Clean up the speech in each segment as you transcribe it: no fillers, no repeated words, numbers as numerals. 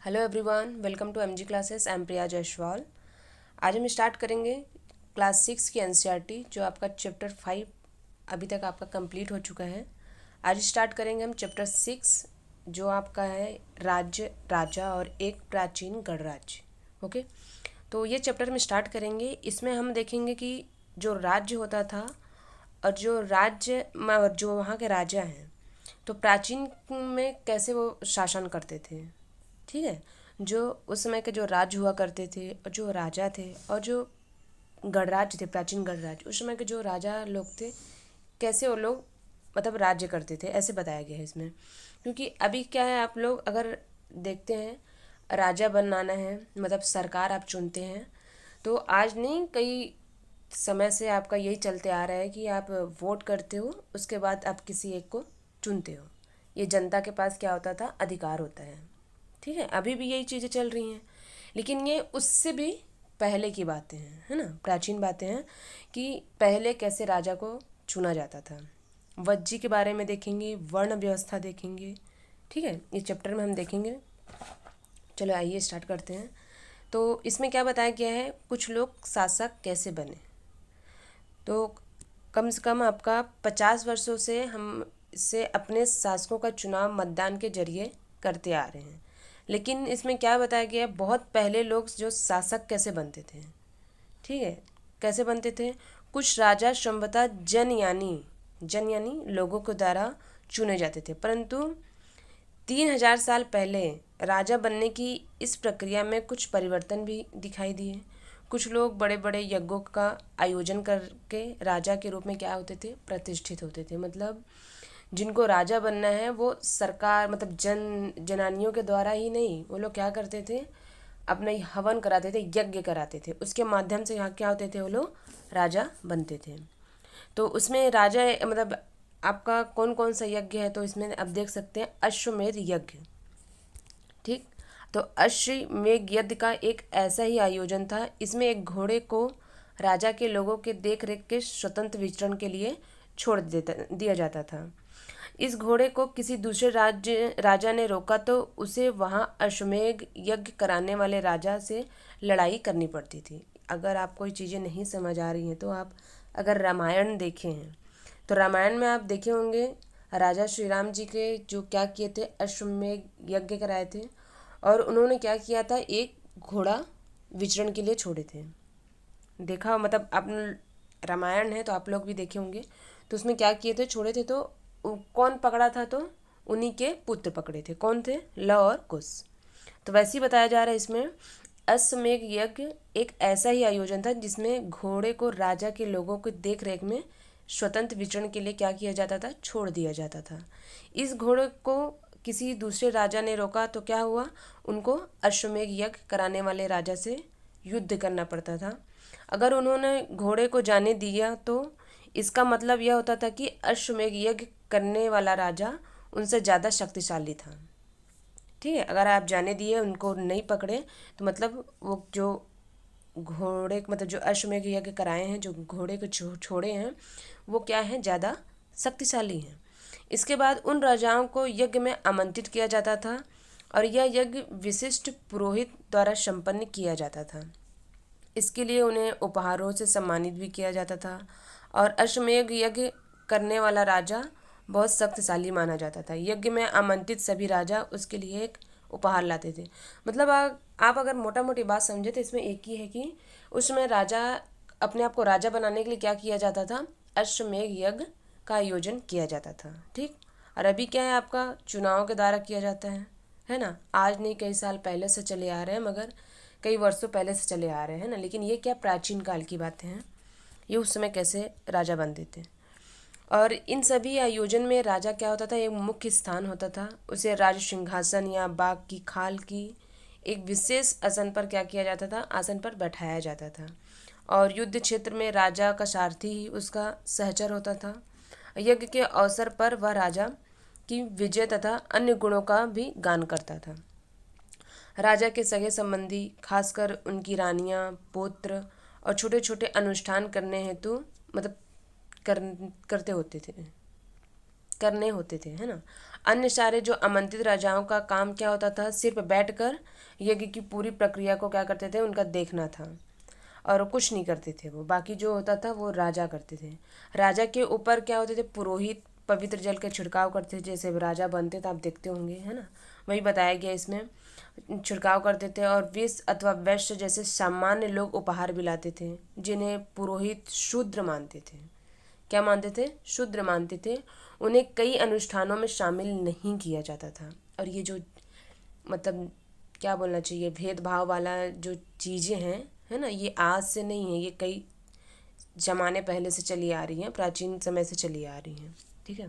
Hello everyone, welcome to MG classes. I am Priya Jaiswal. आज हम start करेंगे क्लास 6 की एनसीईआरटी, जो आपका चैप्टर 5 अभी तक आपका कंप्लीट हो चुका है। आज स्टार्ट करेंगे हम चैप्टर 6, जो आपका है राज्य, राजा और एक प्राचीन गणराज्य। ओके, तो ये चैप्टर हम स्टार्ट करेंगे। इसमें हम देखेंगे कि जो राज्य होता था और जो राज्य जो वहाँ के राजा हैं, तो प्राचीन में कैसे वो शासन करते थे। ठीक है, जो उस समय के जो राज्य हुआ करते थे और जो राजा थे और जो गणराज्य थे, प्राचीन गणराज्य, उस समय के जो राजा लोग थे, कैसे वो लोग मतलब राज्य करते थे, ऐसे बताया गया है इसमें। क्योंकि अभी क्या है, आप लोग अगर देखते हैं, राजा बनाना है मतलब सरकार आप चुनते हैं, तो आज नहीं, कई समय से आपका यही चलते आ रहा है कि आप वोट करते हो, उसके बाद आप किसी एक को चुनते हो। ये जनता के पास क्या होता था, अधिकार होता है। ठीक है, अभी भी यही चीज़ें चल रही हैं, लेकिन ये उससे भी पहले की बातें हैं, है ना, प्राचीन बातें हैं कि पहले कैसे राजा को चुना जाता था। वज्जी के बारे में देखेंगे, वर्ण व्यवस्था देखेंगे। ठीक है, इस चैप्टर में हम देखेंगे। चलो आइए स्टार्ट करते हैं। तो इसमें क्या बताया गया है, कुछ लोग शासक कैसे बने। तो कम से कम आपका 50 वर्षों से हम से अपने शासकों का चुनाव मतदान के जरिए करते आ रहे हैं। लेकिन इसमें क्या बताया गया है, बहुत पहले लोग जो शासक कैसे बनते थे। ठीक है, कैसे बनते थे। कुछ राजा संभवतः जन यानी लोगों के द्वारा चुने जाते थे, परंतु 3000 साल पहले राजा बनने की इस प्रक्रिया में कुछ परिवर्तन भी दिखाई दिए। कुछ लोग बड़े बड़े यज्ञों का आयोजन करके राजा के रूप में क्या होते थे, प्रतिष्ठित होते थे। मतलब जिनको राजा बनना है वो सरकार मतलब जनानियों के द्वारा ही नहीं, वो लोग क्या करते थे, अपना हवन कराते थे, यज्ञ कराते थे, उसके माध्यम से यहाँ क्या होते थे, वो लोग राजा बनते थे। तो उसमें राजा मतलब आपका कौन कौन सा यज्ञ है, तो इसमें आप देख सकते हैं अश्वमेध यज्ञ। ठीक, तो अश्वमेध यज्ञ का एक ऐसा ही आयोजन था। इसमें एक घोड़े को राजा के लोगों के देख रेख के स्वतंत्र विचरण के लिए छोड़ दिया जाता था। इस घोड़े को किसी दूसरे राजा ने रोका तो उसे वहां अश्वमेध यज्ञ कराने वाले राजा से लड़ाई करनी पड़ती थी। अगर आपको ये चीज़ें नहीं समझ आ रही हैं, तो आप अगर रामायण देखे हैं, तो रामायण में आप देखे होंगे राजा श्री राम जी के जो क्या किए थे, अश्वमेध यज्ञ कराए थे। और उन्होंने क्या किया था, एक घोड़ा विचरण के लिए छोड़े थे। देखा मतलब आप, रामायण है तो आप लोग भी देखे होंगे। तो उसमें क्या किए थे, छोड़े थे, तो कौन पकड़ा था, तो उन्हीं के पुत्र पकड़े थे। कौन थे, लव और कुश। तो वैसे ही बताया जा रहा है इसमें, अश्वमेध यज्ञ एक ऐसा ही आयोजन था जिसमें घोड़े को राजा के लोगों की देख रेख में स्वतंत्र विचरण के लिए क्या किया जाता था, छोड़ दिया जाता था। इस घोड़े को किसी दूसरे राजा ने रोका तो क्या हुआ, उनको अश्वमेध यज्ञ कराने वाले राजा से युद्ध करना पड़ता था। अगर उन्होंने घोड़े को जाने दिया तो इसका मतलब यह होता था कि अश्वमेध यज्ञ करने वाला राजा उनसे ज़्यादा शक्तिशाली था। ठीक है, अगर आप जाने दिए, उनको नहीं पकड़े, तो मतलब वो जो घोड़े मतलब जो अश्वमेध यज्ञ कराए हैं, जो घोड़े को छोड़े हैं, वो क्या है, ज़्यादा शक्तिशाली हैं। इसके बाद उन राजाओं को यज्ञ में आमंत्रित किया जाता था और यह यज्ञ विशिष्ट पुरोहित द्वारा संपन्न किया जाता था। इसके लिए उन्हें उपहारों से सम्मानित भी किया जाता था। और अश्वमेध यज्ञ करने वाला राजा बहुत शक्तिशाली माना जाता था। यज्ञ में आमंत्रित सभी राजा उसके लिए एक उपहार लाते थे। मतलब आप अगर मोटा मोटी बात समझे तो इसमें एक ही है कि उसमें राजा अपने आप को राजा बनाने के लिए क्या किया जाता था, अश्वमेध यज्ञ का आयोजन किया जाता था। ठीक, और अभी क्या है, आपका चुनाव के द्वारा किया जाता है ना। आज नहीं, कई साल पहले से चले आ रहे हैं, मगर कई वर्षों पहले से चले आ रहे हैं ना। लेकिन ये क्या प्राचीन काल की बातें हैं, ये उस समय कैसे राजा बनते थे। और इन सभी आयोजन में राजा क्या होता था, एक मुख्य स्थान होता था। उसे राज सिंहासन या बाग की खाल की एक विशेष आसन पर क्या किया जाता था, आसन पर बैठाया जाता था। और युद्ध क्षेत्र में राजा का सारथी ही उसका सहचर होता था। यज्ञ के अवसर पर वह राजा की विजय तथा अन्य गुणों का भी गान करता था। राजा के सगे संबंधी, खासकर उनकी रानियां, पुत्र और छोटे छोटे अनुष्ठान करने हेतु मतलब कर करते होते थे करने होते थे, है ना। अन्य सारे जो आमंत्रित राजाओं का काम क्या होता था, सिर्फ बैठकर यज्ञ की पूरी प्रक्रिया को क्या करते थे, उनका देखना था और कुछ नहीं करते थे वो। बाकी जो होता था वो राजा करते थे। राजा के ऊपर क्या होते थे, पुरोहित पवित्र जल के छिड़काव करते थे। जैसे राजा बनते थे आप देखते होंगे, है ना, वही बताया गया इसमें, छिड़काव करते थे। और विष अथवा वैश्य जैसे सामान्य लोग उपहार भी लाते थे, जिन्हें पुरोहित शूद्र मानते थे। क्या मानते थे, शूद्र मानते थे। उन्हें कई अनुष्ठानों में शामिल नहीं किया जाता था। और ये जो मतलब क्या बोलना चाहिए, भेदभाव वाला जो चीज़ें हैं, है ना, ये आज से नहीं है, ये कई जमाने पहले से चली आ रही हैं, प्राचीन समय से चली आ रही हैं। ठीक है,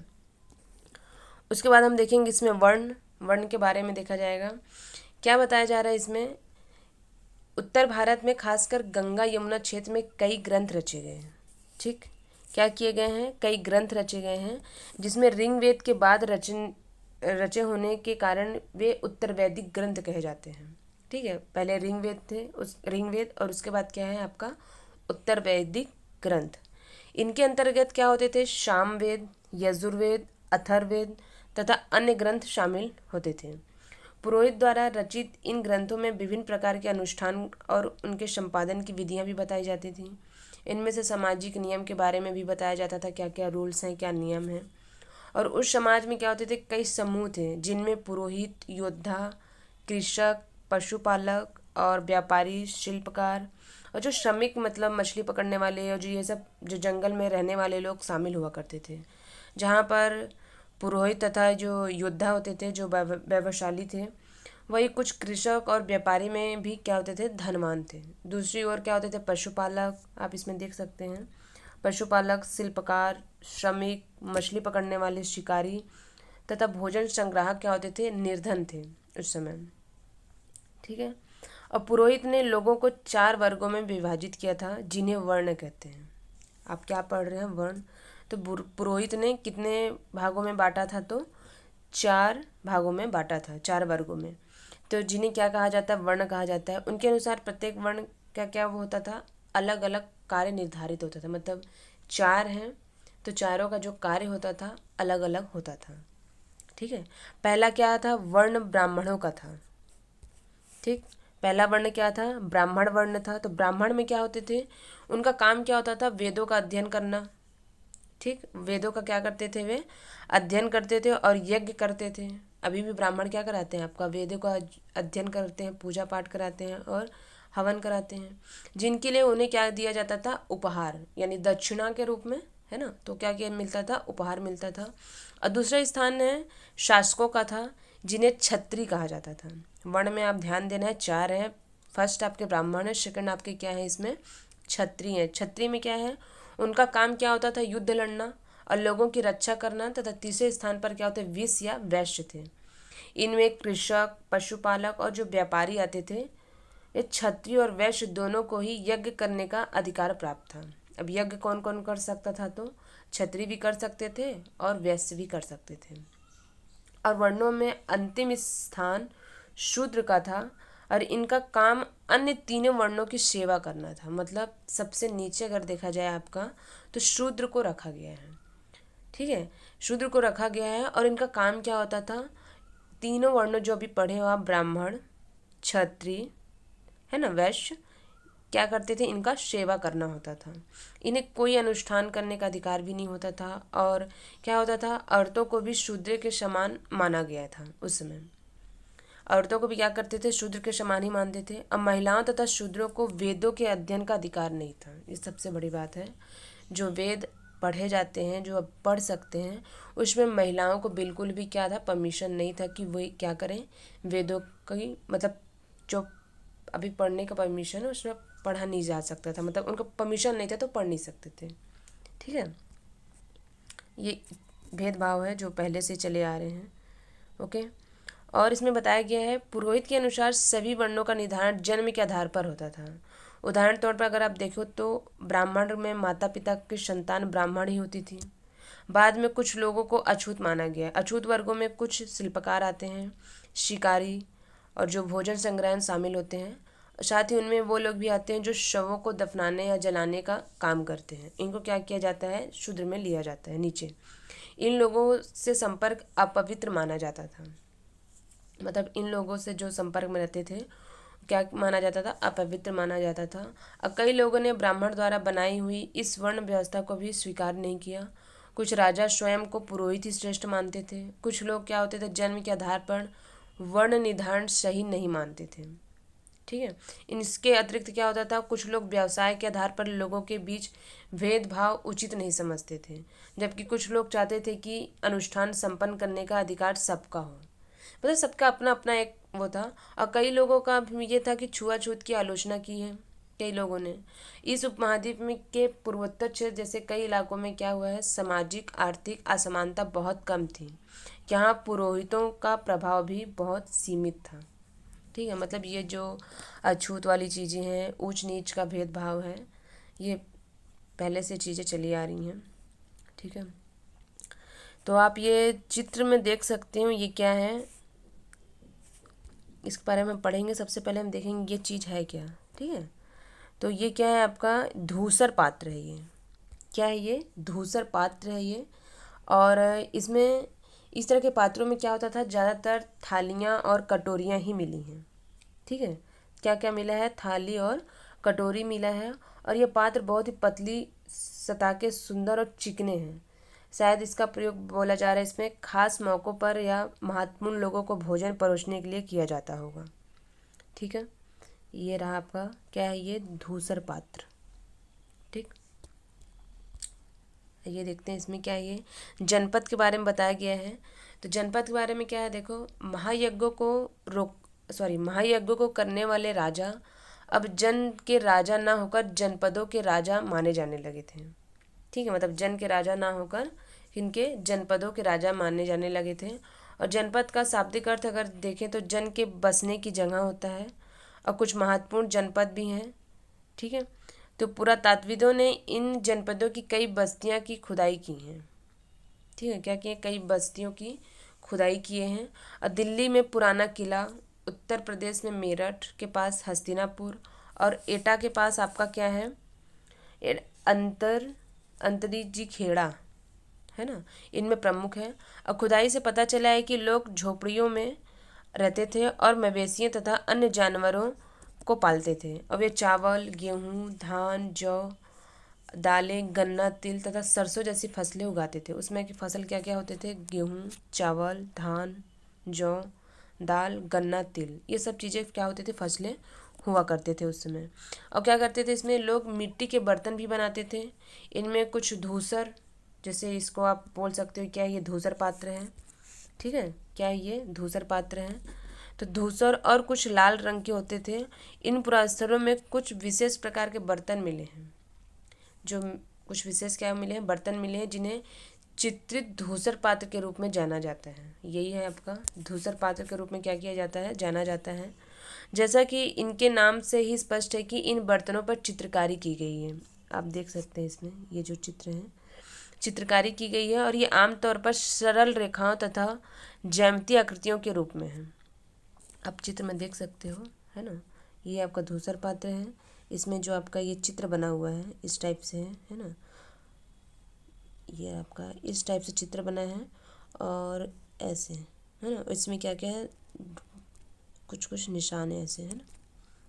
उसके बाद हम देखेंगे इसमें वर्ण के बारे में देखा जाएगा। क्या बताया जा रहा है इसमें, उत्तर भारत में खासकर गंगा यमुना क्षेत्र में कई ग्रंथ रचे गए हैं। ठीक, क्या किए गए हैं, कई ग्रंथ रचे गए हैं, जिसमें ऋग्वेद के बाद रचे होने के कारण वे उत्तर वैदिक ग्रंथ कहे जाते हैं। ठीक है, पहले ऋग्वेद थे, उस ऋग्वेद और उसके बाद क्या है आपका उत्तर वैदिक ग्रंथ। इनके अंतर्गत क्या होते थे, सामवेद, यजुर्वेद, अथर्ववेद तथा अन्य ग्रंथ शामिल होते थे। पुरोहित द्वारा रचित इन ग्रंथों में विभिन्न प्रकार के अनुष्ठान और उनके संपादन की विधियां भी बताई जाती थीं। इनमें से सामाजिक नियम के बारे में भी बताया जाता था, क्या क्या रूल्स हैं, क्या नियम हैं। और उस समाज में क्या होते थे, कई समूह थे, जिनमें पुरोहित, योद्धा, कृषक, पशुपालक और व्यापारी, शिल्पकार और जो श्रमिक मतलब मछली पकड़ने वाले और जो ये सब जो जंगल में रहने वाले लोग शामिल हुआ करते थे। जहाँ पर पुरोहित तथा जो योद्धा होते थे, जो वैभवशाली थे, वही कुछ कृषक और व्यापारी में भी क्या होते थे, धनवान थे। दूसरी ओर क्या होते थे, पशुपालक, आप इसमें देख सकते हैं, पशुपालक, शिल्पकार, श्रमिक, मछली पकड़ने वाले शिकारी तथा भोजन संग्राहक क्या होते थे, निर्धन थे उस समय। ठीक है, और पुरोहित ने लोगों को 4 वर्गों में विभाजित किया था, जिन्हें वर्ण कहते हैं। आप क्या पढ़ रहे हैं, वर्ण। तो पुरोहित ने कितने भागों में बांटा था, तो 4 भागों में बांटा था, 4 वर्गों में। तो जिन्हें क्या कहा जाता है, वर्ण कहा जाता है। उनके अनुसार प्रत्येक वर्ण क्या क्या वो होता था, अलग अलग कार्य निर्धारित होता था। मतलब 4 हैं तो चारों का जो कार्य होता था अलग अलग होता था। ठीक है, पहला क्या था, वर्ण ब्राह्मणों का था। ठीक, पहला वर्ण क्या था, ब्राह्मण वर्ण था। तो ब्राह्मण में क्या होते थे, उनका काम क्या होता था, वेदों का अध्ययन करना। ठीक, वेदों का क्या करते थे, वे अध्ययन करते थे और यज्ञ करते थे। अभी भी ब्राह्मण क्या कराते हैं, आपका वेदों का अध्ययन करते हैं, पूजा पाठ कराते हैं और हवन कराते हैं, जिनके लिए उन्हें क्या दिया जाता था, उपहार, यानी दक्षिणा के रूप में, है ना। तो क्या क्या मिलता था, उपहार मिलता था। और दूसरा स्थान है शासकों का था, जिन्हें छत्री कहा जाता था। वर्ण में आप ध्यान देना है, 4 हैं। फर्स्ट आपके ब्राह्मण है, सेकंड आपके क्या है इसमें, छत्री है। छत्री में क्या है, उनका काम क्या होता था, युद्ध लड़ना और लोगों की रक्षा करना। तथा तीसरे स्थान पर क्या होते, विष या वैश्य थे। इनमें कृषक, पशुपालक और जो व्यापारी आते थे। ये क्षत्रिय और वैश्य दोनों को ही यज्ञ करने का अधिकार प्राप्त था। अब यज्ञ कौन कौन कर सकता था, तो क्षत्रिय भी कर सकते थे और वैश्य भी कर सकते थे। और वर्णों में अंतिम स्थान शूद्र का था और इनका काम अन्य तीनों वर्णों की सेवा करना था। मतलब सबसे नीचे अगर देखा जाए आपका, तो शूद्र को रखा गया है। ठीक है, शूद्र को रखा गया है और इनका काम क्या होता था, तीनों वर्णों जो अभी पढ़े हो आप, ब्राह्मण, क्षत्रिय, है ना, वैश्य, क्या करते थे, इनका सेवा करना होता था। इन्हें कोई अनुष्ठान करने का अधिकार भी नहीं होता था। और क्या होता था, औरतों को भी शूद्र के समान माना गया था उस समय। औरतों को भी क्या करते थे, शूद्र के समान ही मानते थे। अब महिलाओं तथा शूद्रों को वेदों के अध्ययन का अधिकार नहीं था। ये सबसे बड़ी बात है, जो वेद पढ़े जाते हैं, जो अब पढ़ सकते हैं, उसमें महिलाओं को बिल्कुल भी क्या था, परमिशन नहीं था कि वो क्या करें, वेदों की मतलब जो अभी पढ़ने का परमिशन है उसमें पढ़ा नहीं जा सकता था। मतलब उनको परमिशन नहीं था तो पढ़ नहीं सकते थे। ठीक है, ये भेदभाव है जो पहले से चले आ रहे हैं। ओके, और इसमें बताया गया है, पुरोहित के अनुसार सभी वर्णों का निर्धारण जन्म के आधार पर होता था। उदाहरण तौर पर अगर आप देखो तो ब्राह्मण में माता पिता की संतान ब्राह्मण ही होती थी। बाद में कुछ लोगों को अछूत माना गया। अछूत वर्गों में कुछ शिल्पकार आते हैं, शिकारी और जो भोजन संग्रहण शामिल होते हैं। साथ ही उनमें वो लोग भी आते हैं जो शवों को दफनाने या जलाने का काम करते हैं। इनको क्या किया जाता है, शूद्र में लिया जाता है नीचे। इन लोगों से संपर्क अपवित्र माना जाता था। मतलब इन लोगों से जो संपर्क में रहते थे क्या माना जाता था, अपवित्र माना जाता था। और कई लोगों ने ब्राह्मण द्वारा बनाई हुई इस वर्ण व्यवस्था को भी स्वीकार नहीं किया। कुछ राजा स्वयं को पुरोहित ही श्रेष्ठ मानते थे। कुछ लोग क्या होते थे, जन्म के आधार पर वर्ण निर्धारण सही नहीं मानते थे। ठीक है, इसके अतिरिक्त क्या होता था, कुछ लोग व्यवसाय के आधार पर लोगों के बीच भेदभाव उचित नहीं समझते थे, जबकि कुछ लोग चाहते थे कि अनुष्ठान संपन्न करने का अधिकार सबका हो। मतलब सबका अपना अपना एक वो था। और कई लोगों का ये था कि छुआछूत की आलोचना की है कई लोगों ने। इस उपमहाद्वीप में के पूर्वोत्तर क्षेत्र जैसे कई इलाकों में क्या हुआ है, सामाजिक आर्थिक असमानता बहुत कम थी। यहाँ पुरोहितों का प्रभाव भी बहुत सीमित था। ठीक है, मतलब ये जो अछूत वाली चीज़ें हैं, ऊंच नीच का भेदभाव है, ये पहले से चीज़ें चली आ रही हैं। ठीक है, तो आप ये चित्र में देख सकते हो ये क्या है, इसके बारे में पढ़ेंगे। सबसे पहले हम देखेंगे ये चीज़ है क्या। ठीक है, तो ये क्या है, आपका धूसर पात्र है। ये क्या है, ये धूसर पात्र है ये। और इसमें इस तरह के पात्रों में क्या होता था, ज़्यादातर थालियाँ और कटोरियाँ ही मिली हैं। ठीक है, क्या क्या मिला है, थाली और कटोरी मिला है। और ये पात्र बहुत ही पतली सतह के सुंदर और चिकने हैं। शायद इसका प्रयोग बोला जा रहा है इसमें खास मौक़ों पर या महत्वपूर्ण लोगों को भोजन परोसने के लिए किया जाता होगा। ठीक है, ये रहा आपका क्या है, ये धूसर पात्र। ठीक, ये देखते हैं इसमें क्या है, ये जनपद के बारे में बताया गया है। तो जनपद के बारे में क्या है, देखो, महायज्ञों को करने वाले राजा अब जन के राजा ना होकर जनपदों के राजा माने जाने लगे थे। ठीक है, मतलब जन के राजा ना होकर इनके जनपदों के राजा माने जाने लगे थे। और जनपद का शाब्दिक अर्थ अगर देखें तो जन के बसने की जगह होता है। और कुछ महत्वपूर्ण जनपद भी हैं। ठीक है, तो पुरातात्विदों ने इन जनपदों की कई बस्तियां की खुदाई की हैं। ठीक है, क्या किए, कई बस्तियों की खुदाई किए हैं। और दिल्ली में पुराना किला, उत्तर प्रदेश में मेरठ के पास हस्तिनापुर, और एटा के पास आपका क्या है, अंतरी जी खेड़ा है ना, इनमें प्रमुख है। और खुदाई से पता चला है कि लोग झोपड़ियों में रहते थे और मवेशियों तथा अन्य जानवरों को पालते थे। और वे चावल, गेहूँ, धान, जौ, दालें, गन्ना, तिल तथा सरसों जैसी फसलें उगाते थे। उसमें की फसल क्या क्या होते थे, गेहूँ, चावल, धान, जौ, दाल, गन्ना, तिल, ये सब चीज़ें क्या होती थी, फसलें हुआ करते थे उस समय। और क्या करते थे, इसमें लोग मिट्टी के बर्तन भी बनाते थे। इनमें कुछ धूसर, जैसे इसको आप बोल सकते हो क्या, ये धूसर पात्र है। ठीक है, क्या ये धूसर पात्र हैं। तो धूसर और कुछ लाल रंग के होते थे। इन पुरास्थलों में कुछ विशेष प्रकार के बर्तन मिले हैं, जो कुछ विशेष क्या मिले हैं, बर्तन मिले हैं, जिन्हें चित्रित धूसर पात्र के रूप में जाना जाता है। यही है आपका धूसर पात्र के रूप में क्या किया जाता है, जाना जाता है। जैसा कि इनके नाम से ही स्पष्ट है कि इन बर्तनों पर चित्रकारी की गई है। आप देख सकते हैं इसमें ये जो चित्र हैं, चित्रकारी की गई है। और ये आमतौर पर सरल रेखाओं तथा ज्यामितीय आकृतियों के रूप में है। आप चित्र में देख सकते हो, है ना, ये आपका धूसर पात्र है। इसमें जो आपका ये चित्र बना हुआ है इस टाइप से है ना, ये आपका इस टाइप से चित्र बना है। और ऐसे है ना, इसमें क्या क्या है, कुछ कुछ निशान है ऐसे, है ना,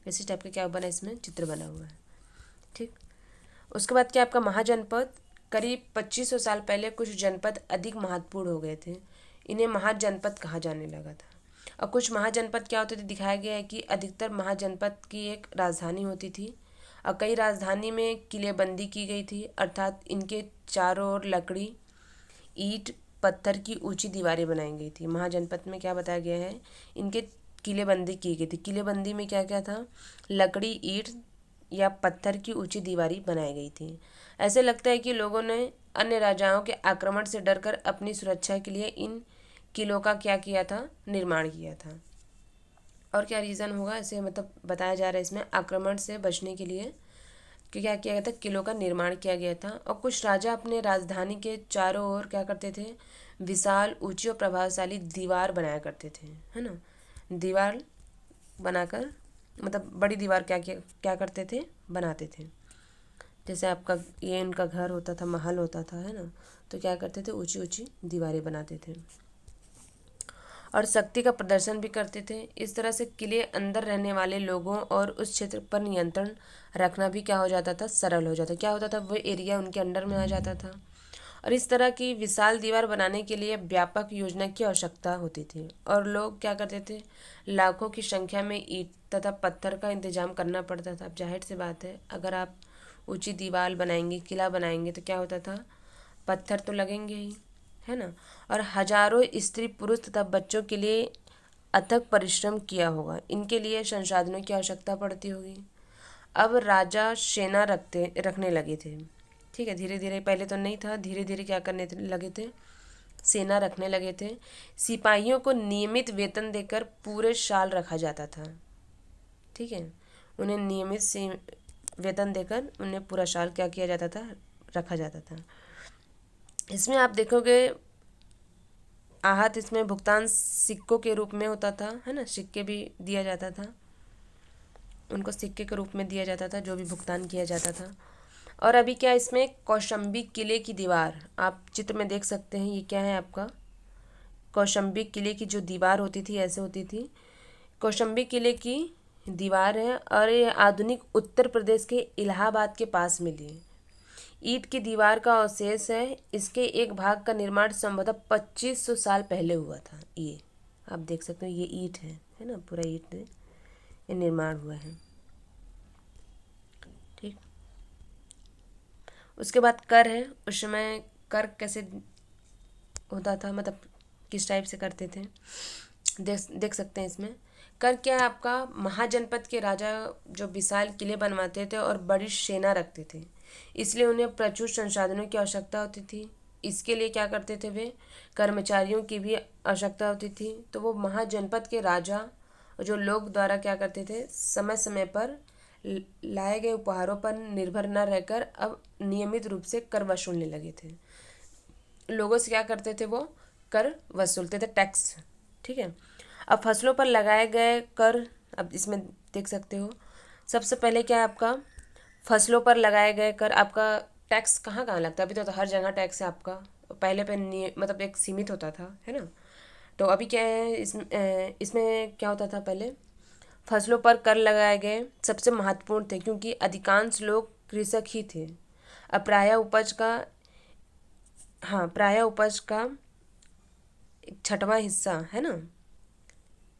इसी टाइप का क्या बना, इसमें चित्र बना हुआ है। ठीक, उसके बाद क्या आपका महाजनपद, करीब 2500 साल पहले कुछ जनपद अधिक महत्वपूर्ण हो गए थे। इन्हें महाजनपद कहा जाने लगा था। और कुछ महाजनपद क्या होते थे, दिखाया गया है कि अधिकतर महाजनपद की एक राजधानी होती थी। और कई राजधानी में किलेबंदी की गई थी, अर्थात इनके चारों ओर लकड़ी, ईंट, पत्थर की ऊंची दीवारें बनाई गई थी। महाजनपद में क्या बताया गया है, इनके किलेबंदी की गई थी। किलेबंदी में क्या क्या था, लकड़ी, ईंट या पत्थर की ऊंची दीवारें बनाई गई थी। ऐसे लगता है कि लोगों ने अन्य राजाओं के आक्रमण से डरकर अपनी सुरक्षा के लिए इन किलों का क्या किया था, निर्माण किया था। और क्या रीज़न होगा, ऐसे मतलब बताया जा रहा है इसमें, आक्रमण से बचने के लिए कि क्या किया गया था, किलों का निर्माण किया गया था। और कुछ राजा अपने राजधानी के चारों ओर क्या करते थे, विशाल, ऊंची और प्रभावशाली दीवार बनाया करते थे, है ना, दीवार बनाकर, मतलब बड़ी दीवार क्या क्या क्या करते थे, बनाते थे। जैसे आपका ये इनका घर होता था, महल होता था, है ना, तो क्या करते थे, ऊंची ऊंची दीवारें बनाते थे और शक्ति का प्रदर्शन भी करते थे। इस तरह से किले अंदर रहने वाले लोगों और उस क्षेत्र पर नियंत्रण रखना भी क्या हो जाता था, सरल हो जाता। क्या होता था, वो एरिया उनके अंडर में आ जाता था। और इस तरह की विशाल दीवार बनाने के लिए व्यापक योजना की आवश्यकता होती थी और लोग क्या करते थे, लाखों की संख्या में ईंट तथा पत्थर का इंतजाम करना पड़ता था। अब जाहिर सी बात है, अगर आप ऊंची दीवार बनाएंगे, किला बनाएंगे, तो क्या होता था, पत्थर तो लगेंगे ही, है ना। और हजारों स्त्री पुरुष तथा बच्चों के लिए अथक परिश्रम किया होगा, इनके लिए संसाधनों की आवश्यकता पड़ती होगी। अब राजा सेना रखने लगे थे, ठीक है, धीरे धीरे, पहले तो नहीं था, धीरे धीरे क्या करने लगे थे, सेना रखने लगे थे। सिपाहियों को नियमित वेतन देकर पूरे साल रखा जाता था, ठीक है, उन्हें नियमित से वेतन देकर उन्हें पूरा साल क्या किया जाता था, रखा जाता था। इसमें आप देखोगे आहत इसमें भुगतान सिक्कों के रूप में होता था, है ना, सिक्के भी दिया जाता था, उनको सिक्के के रूप में दिया जाता था जो भी भुगतान किया जाता था। और अभी क्या इसमें कौशाम्बी किले की दीवार आप चित्र में देख सकते हैं, ये क्या है आपका, कौशाम्बी किले की जो दीवार होती थी ऐसे होती थी, कौशाम्बी किले की दीवार है और ये आधुनिक उत्तर प्रदेश के इलाहाबाद के पास मिली है। ईंट की दीवार का अवशेष है, इसके एक भाग का निर्माण संभवतः 2500 साल पहले हुआ था। ये आप देख सकते हो, ये ईंट है ना, पूरा ईंट ये निर्माण हुआ है, ठीक। उसके बाद कर है, उस समय कर कैसे होता था, मतलब किस टाइप से करते थे, देख सकते हैं इसमें। कर क्या है आपका, महाजनपद के राजा जो विशाल किले बनवाते थे और बड़ी सेना रखते थे, इसलिए उन्हें प्रचुर संसाधनों की आवश्यकता होती थी। इसके लिए क्या करते थे, वे कर्मचारियों की भी आवश्यकता होती थी। तो वो महाजनपद के राजा जो लोग द्वारा क्या करते थे, समय समय पर लाए गए उपहारों पर निर्भर न रहकर अब नियमित रूप से कर वसूलने लगे थे। लोगों से क्या करते थे, वो कर वसूलते थे, टैक्स, ठीक है। अब फसलों पर लगाए गए कर, अब इसमें देख सकते हो, सबसे पहले क्या है आपका, फसलों पर लगाए गए कर, आपका टैक्स कहाँ कहाँ लगता है, अभी तो हर जगह टैक्स है आपका, पहले पे मतलब एक सीमित होता था, है ना। तो अभी क्या है, इसमें क्या होता था, पहले फसलों पर कर लगाए गए सबसे महत्वपूर्ण थे क्योंकि अधिकांश लोग कृषक ही थे। अब प्रायः उपज का एक छठवां हिस्सा, है ना,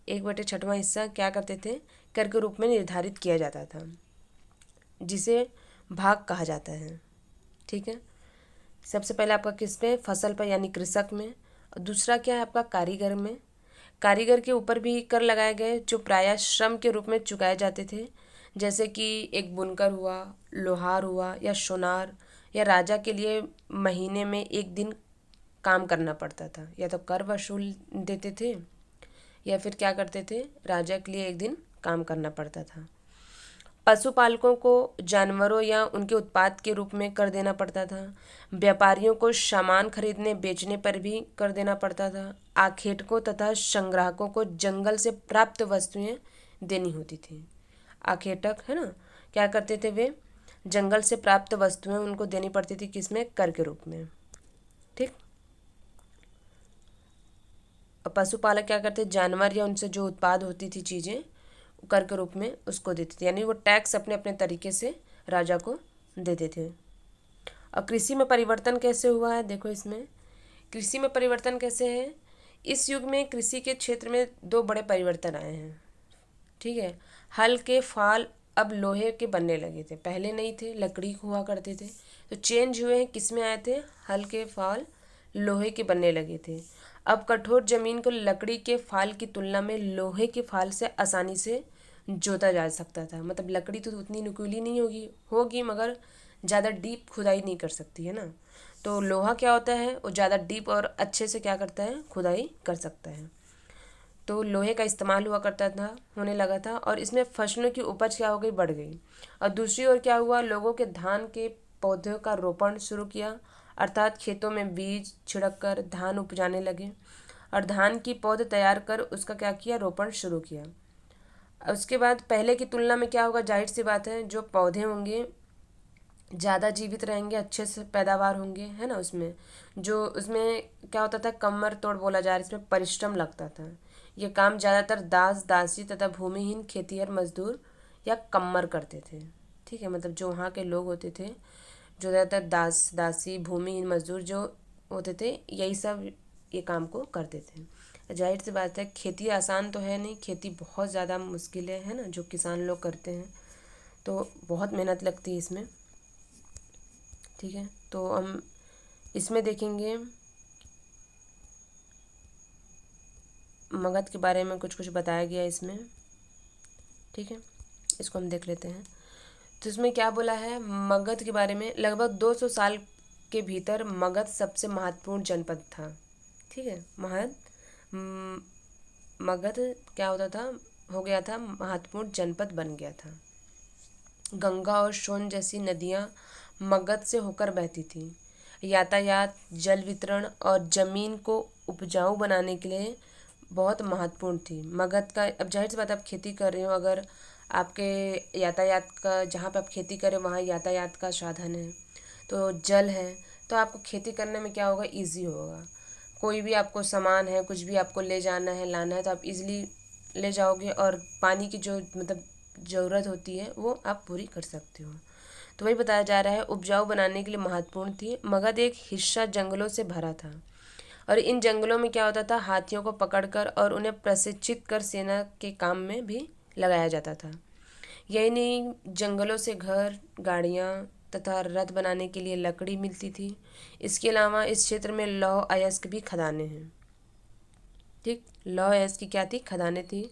1/6वां हिस्सा क्या करते थे, कर के रूप में निर्धारित किया जाता था, जिसे भाग कहा जाता है, ठीक है। सबसे पहले आपका किस पे, फसल पर यानी कृषक में। और दूसरा क्या है आपका, कारीगर में। कारीगर के ऊपर भी कर लगाए गए जो प्रायः श्रम के रूप में चुकाए जाते थे, जैसे कि एक बुनकर हुआ, लोहार हुआ या सोनार, या राजा के लिए महीने में एक दिन काम करना पड़ता था, या तो कर वसूल देते थे या फिर क्या करते थे, राजा के लिए एक दिन काम करना पड़ता था। पशुपालकों को जानवरों या उनके उत्पाद के रूप में कर देना पड़ता था। व्यापारियों को सामान खरीदने बेचने पर भी कर देना पड़ता था। आखेटकों तथा संग्राहकों को जंगल से प्राप्त वस्तुएं देनी होती थी। आखेटक, है ना, क्या करते थे, वे जंगल से प्राप्त वस्तुएं उनको देनी पड़ती थी, किसमें, कर के रूप में, ठीक। और पशुपालक क्या करते, जानवर या उनसे जो उत्पाद होती थी चीज़ें कर के रूप में उसको देते थे, यानी वो टैक्स अपने अपने तरीके से राजा को देते थे। और कृषि में परिवर्तन कैसे हुआ है, देखो इसमें कृषि में परिवर्तन कैसे है। इस युग में कृषि के क्षेत्र में दो बड़े परिवर्तन आए हैं, ठीक है। हल के फाल अब लोहे के बनने लगे थे, पहले नहीं थे, लकड़ी हुआ करते थे। तो चेंज हुए हैं, किस में आए थे, हल के फाल लोहे के बनने लगे थे। अब कठोर जमीन को लकड़ी के फाल की तुलना में लोहे के फाल से आसानी से जोता जा सकता था। मतलब लकड़ी तो उतनी नुकीली नहीं होगी मगर ज़्यादा डीप खुदाई नहीं कर सकती, है ना। तो लोहा क्या होता है, वो ज़्यादा डीप और अच्छे से क्या करता है, खुदाई कर सकता है। तो लोहे का इस्तेमाल हुआ करता था, होने लगा था, और इसमें फसलों की उपज क्या हो गई, बढ़ गई। और दूसरी ओर क्या हुआ, लोगों के धान के पौधों का रोपण शुरू किया, अर्थात खेतों में बीज छिड़क कर धान उपजाने लगे और धान की पौध तैयार कर उसका क्या किया, रोपण शुरू किया। उसके बाद पहले की तुलना में क्या होगा, जाहिर सी बात है, जो पौधे होंगे ज़्यादा जीवित रहेंगे, अच्छे से पैदावार होंगे, है ना। उसमें जो उसमें क्या होता था, कमर तोड़ बोला जा रहा है, इसमें परिश्रम लगता था। ये काम ज़्यादातर दास दासी तथा भूमिहीन खेतिहर मजदूर या कम्मर करते थे। ठीक है, मतलब जो वहाँ के लोग होते थे, जो ज़्यादातर दास दासी भूमिहीन मजदूर जो होते थे, यही सब ये काम को करते थे। जाहिर सी बात है, खेती आसान तो है नहीं, खेती बहुत ज़्यादा मुश्किल है ना, जो किसान लोग करते हैं, तो बहुत मेहनत लगती है इसमें। ठीक है, तो हम इसमें देखेंगे मगध के बारे में कुछ कुछ बताया गया है इसमें। ठीक है, इसको हम देख लेते हैं। तो इसमें क्या बोला है मगध के बारे में, लगभग 200 साल के भीतर मगध सबसे महत्वपूर्ण जनपद था। ठीक है, मगध क्या होता था, हो गया था महत्वपूर्ण जनपद बन गया था। गंगा और सोन जैसी नदियाँ मगध से होकर बहती थीं। यातायात, जल वितरण और ज़मीन को उपजाऊ बनाने के लिए बहुत महत्वपूर्ण थी मगध का। अब जाहिर सी बात, आप खेती कर रहे हो, अगर आपके यातायात का, जहाँ पे आप खेती करें वहाँ यातायात का साधन है, तो जल है, तो आपको खेती करने में क्या होगा, इजी होगा। कोई भी आपको सामान है, कुछ भी आपको ले जाना है, लाना है, तो आप इजीली ले जाओगे, और पानी की जो मतलब ज़रूरत होती है वो आप पूरी कर सकते हो। तो वही बताया जा रहा है, उपजाऊ बनाने के लिए महत्वपूर्ण थी। मगध एक हिस्सा जंगलों से भरा था, और इन जंगलों में क्या होता था, हाथियों को पकड़कर और उन्हें प्रशिक्षित कर सेना के काम में भी लगाया जाता था। यही नहीं, जंगलों से घर, गाड़ियाँ तथा रथ बनाने के लिए लकड़ी मिलती थी। इसके अलावा इस क्षेत्र में लौह अयस्क भी खदानें हैं। ठीक, लौह अयस्क की क्या थी, खदानें थी।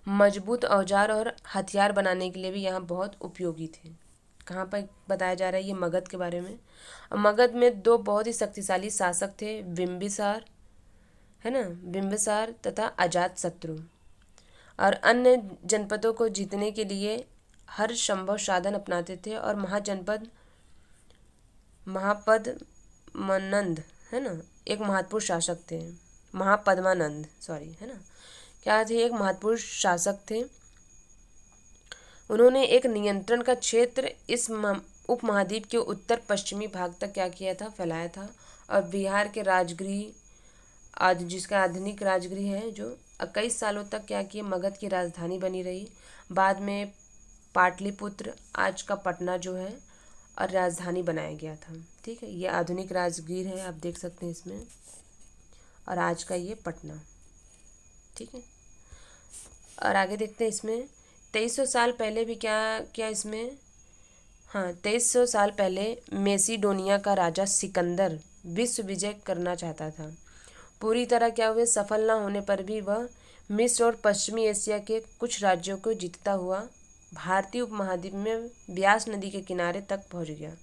मजबूत औजार और हथियार बनाने के लिए भी यहाँ बहुत उपयोगी थे। कहाँ पर बताया जा रहा है, ये मगध के बारे में। मगध में दो बहुत ही शक्तिशाली शासक थे, बिंबिसार, है ना, बिंबिसार तथा अजातशत्रु, और अन्य जनपदों को जीतने के लिए हर संभव साधन अपनाते थे। और महापद्मानंद, है ना, एक महत्वपूर्ण शासक थे। महापद्मानंद, सॉरी, है ना, क्या थे, एक महत्वपूर्ण शासक थे। उन्होंने एक नियंत्रण का क्षेत्र इस उपमहाद्वीप के उत्तर पश्चिमी भाग तक क्या किया था, फैलाया था। और बिहार के राजगृह, आज जिसका आधुनिक राजगृह है, जो 21 सालों तक क्या किए, मगध की राजधानी बनी रही। बाद में पाटलिपुत्र, आज का पटना जो है, और राजधानी बनाया गया था। ठीक है, ये आधुनिक राजगीर है, आप देख सकते हैं इसमें, और आज का ये पटना। ठीक है, और आगे देखते हैं इसमें 2300 साल पहले भी क्या क्या इसमें, हाँ, 2300 साल पहले मेसिडोनिया का राजा सिकंदर विश्व विजय करना चाहता था। पूरी तरह क्या हुए, सफल न होने पर भी वह मिस्र और पश्चिमी एशिया के कुछ राज्यों को जीतता हुआ भारतीय उपमहाद्वीप में ब्यास नदी के किनारे तक पहुंच गया।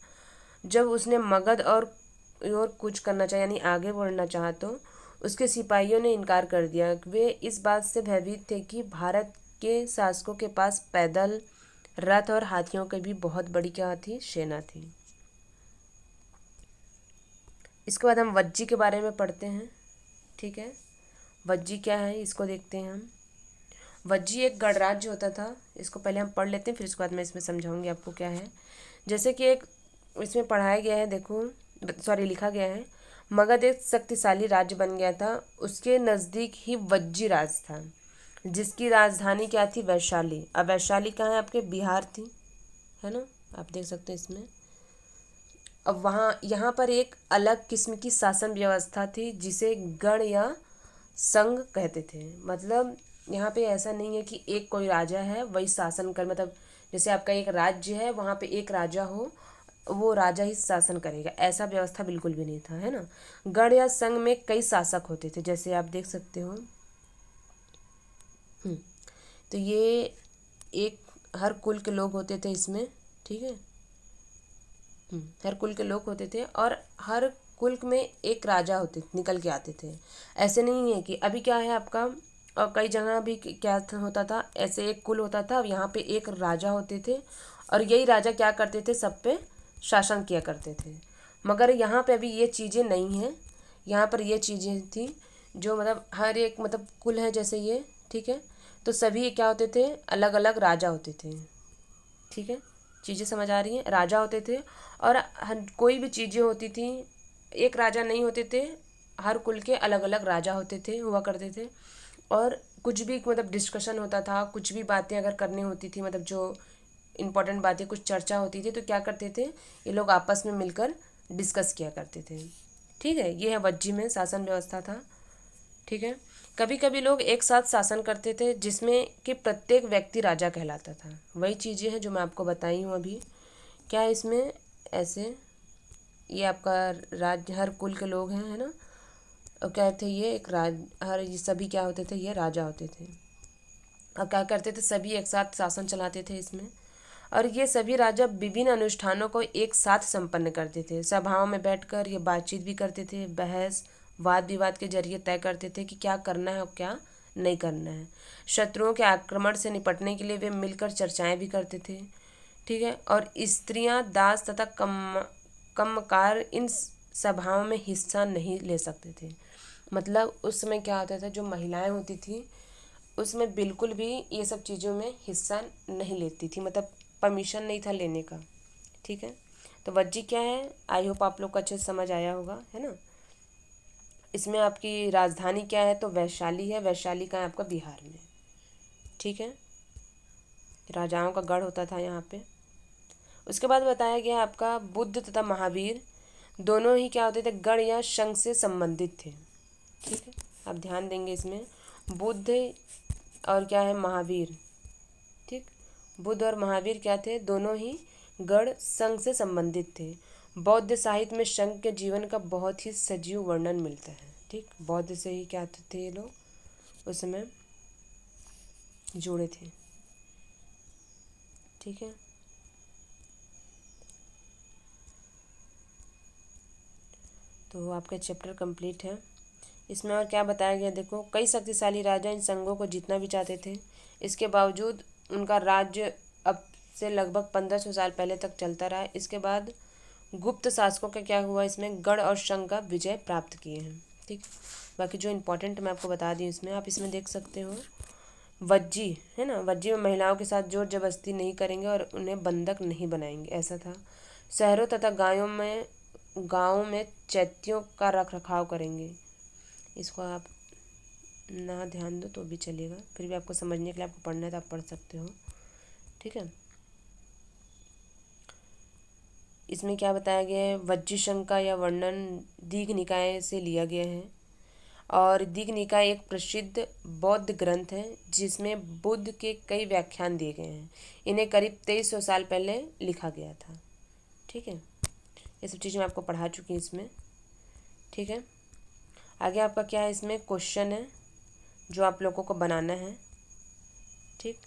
जब उसने मगध और कुछ करना चाहा, यानी आगे बढ़ना चाहा, तो उसके सिपाहियों ने इनकार कर दिया। वे इस बात से भयभीत थे कि भारत के शासकों के पास पैदल, रथ और हाथियों की भी बहुत बड़ी क्या थी, सेना थी। इसके बाद हम वज्जी के बारे में पढ़ते हैं। ठीक है, वज्जी क्या है, इसको देखते हैं हम। वज्जी एक गणराज्य होता था, इसको पहले हम पढ़ लेते हैं, फिर उसके बाद मैं इसमें समझाऊंगी आपको क्या है। जैसे कि एक इसमें पढ़ाया गया है, देखो, सॉरी, लिखा गया है, मगध एक शक्तिशाली राज्य बन गया था। उसके नज़दीक ही वज्जी राज था, जिसकी राजधानी क्या थी, वैशाली। अब वैशाली कहाँ है, आपके बिहार थी, है ना, आप देख सकते हैं इसमें। अब वहाँ यहाँ पर एक अलग किस्म की शासन व्यवस्था थी, जिसे गण या संघ कहते थे। मतलब यहाँ पे ऐसा नहीं है कि एक कोई राजा है वही शासन कर, मतलब जैसे आपका एक राज्य है, वहाँ पे एक राजा हो, वो राजा ही शासन करेगा, ऐसा व्यवस्था बिल्कुल भी नहीं था, है ना। गण या संघ में कई शासक होते थे, जैसे आप देख सकते हो। तो ये एक हर कुल के लोग होते थे इसमें। ठीक है, हर कुल के लोग होते थे, और हर कुल में एक राजा होते निकल के आते थे। ऐसे नहीं है कि अभी क्या है आपका, और कई जगह भी क्या होता था, ऐसे एक कुल होता था, अब यहाँ पे एक राजा होते थे, और यही राजा क्या करते थे, सब पे शासन किया करते थे। मगर यहाँ पे अभी ये चीज़ें नहीं हैं। यहाँ पर ये चीज़ें थी, जो मतलब हर एक मतलब कुल है जैसे ये, ठीक है, तो सभी क्या होते थे, अलग अलग राजा होते थे। ठीक है, चीज़ें समझ आ रही हैं? राजा होते थे और कोई भी चीज़ें होती थी, एक राजा नहीं होते थे, हर कुल के अलग अलग राजा होते थे, हुआ करते थे। और कुछ भी मतलब डिस्कशन होता था, कुछ भी बातें अगर करनी होती थी, मतलब जो इम्पोर्टेंट बातें, कुछ चर्चा होती थी, तो क्या करते थे ये लोग आपस में मिलकर डिस्कस किया करते थे। ठीक है, ये है वज्जी में शासन व्यवस्था था। ठीक है, कभी कभी लोग एक साथ शासन करते थे जिसमें कि प्रत्येक व्यक्ति राजा कहलाता था। वही चीज़ें हैं जो मैं आपको बताई हूँ अभी। क्या है इसमें ऐसे, ये आपका राज्य, हर कुल के लोग हैं, है ना। और क्या थे ये, एक हर ये सभी क्या होते थे, ये राजा होते थे। और क्या करते थे, सभी एक साथ शासन चलाते थे इसमें। और ये सभी राजा विभिन्न अनुष्ठानों को एक साथ संपन्न करते थे। सभाओं में बैठकर ये बातचीत भी करते थे, बहस वाद विवाद के जरिए तय करते थे कि क्या करना है और क्या नहीं करना है। शत्रुओं के आक्रमण से निपटने के लिए वे मिलकर चर्चाएं भी करते थे। ठीक है, और स्त्रियां, दास तथा कमकार इन सभाओं में हिस्सा नहीं ले सकते थे। मतलब उस समय क्या होता था, जो महिलाएं होती थी उसमें बिल्कुल भी ये सब चीज़ों में हिस्सा नहीं लेती थी, मतलब परमिशन नहीं था लेने का। ठीक है, तो वज्जी क्या है, आई होप आप लोग को अच्छे से समझ आया होगा, है ना। इसमें आपकी राजधानी क्या है, तो वैशाली है। वैशाली का है आपका बिहार में। ठीक है, राजाओं का गढ़ होता था यहाँ पे। उसके बाद बताया गया आपका बुद्ध तथा महावीर दोनों ही क्या होते थे, गण या संघ से संबंधित थे। ठीक है, आप ध्यान देंगे इसमें, बुद्ध और क्या है, महावीर। ठीक, बुद्ध और महावीर क्या थे, दोनों ही गण संघ से संबंधित थे। बौद्ध साहित्य में संघ के जीवन का बहुत ही सजीव वर्णन मिलता है। ठीक, बौद्ध से ही क्या थे ये लोग उस समय जुड़े थे। ठीक है, तो आपका चैप्टर कंप्लीट है। इसमें और क्या बताया गया, देखो, कई शक्तिशाली राजा इन संघों को जीतना भी चाहते थे। इसके बावजूद उनका राज्य अब से लगभग 1500 साल पहले तक चलता रहा। इसके बाद गुप्त शासकों का क्या हुआ, इसमें गढ़ और संघ का विजय प्राप्त किए हैं। ठीक, बाकी जो इम्पोर्टेंट मैं आपको बता दी इसमें, आप इसमें देख सकते हो वज्जी, है ना। वज्जी में महिलाओं के साथ जोर जबरदस्ती नहीं करेंगे और उन्हें बंधक नहीं बनाएंगे, ऐसा था। शहरों तथा गाँवों में चैत्यों का रख रखाव करेंगे। इसको आप ना ध्यान दो तो भी चलेगा, फिर भी आपको समझने के लिए आपको पढ़ना है तो आप पढ़ सकते हो। ठीक है, इसमें क्या बताया गया है, वज्जी संघ का यह वर्णन दीघ निकाय से लिया गया है। और दीघ निकाय एक प्रसिद्ध बौद्ध ग्रंथ है जिसमें बुद्ध के कई व्याख्यान दिए गए हैं। इन्हें करीब 2300 साल पहले लिखा गया था। ठीक है, ये सब चीज़ें मैं आपको पढ़ा चुकी हूँ इसमें। ठीक है, आगे आपका क्या है, इसमें क्वेश्चन है जो आप लोगों को बनाना है। ठीक।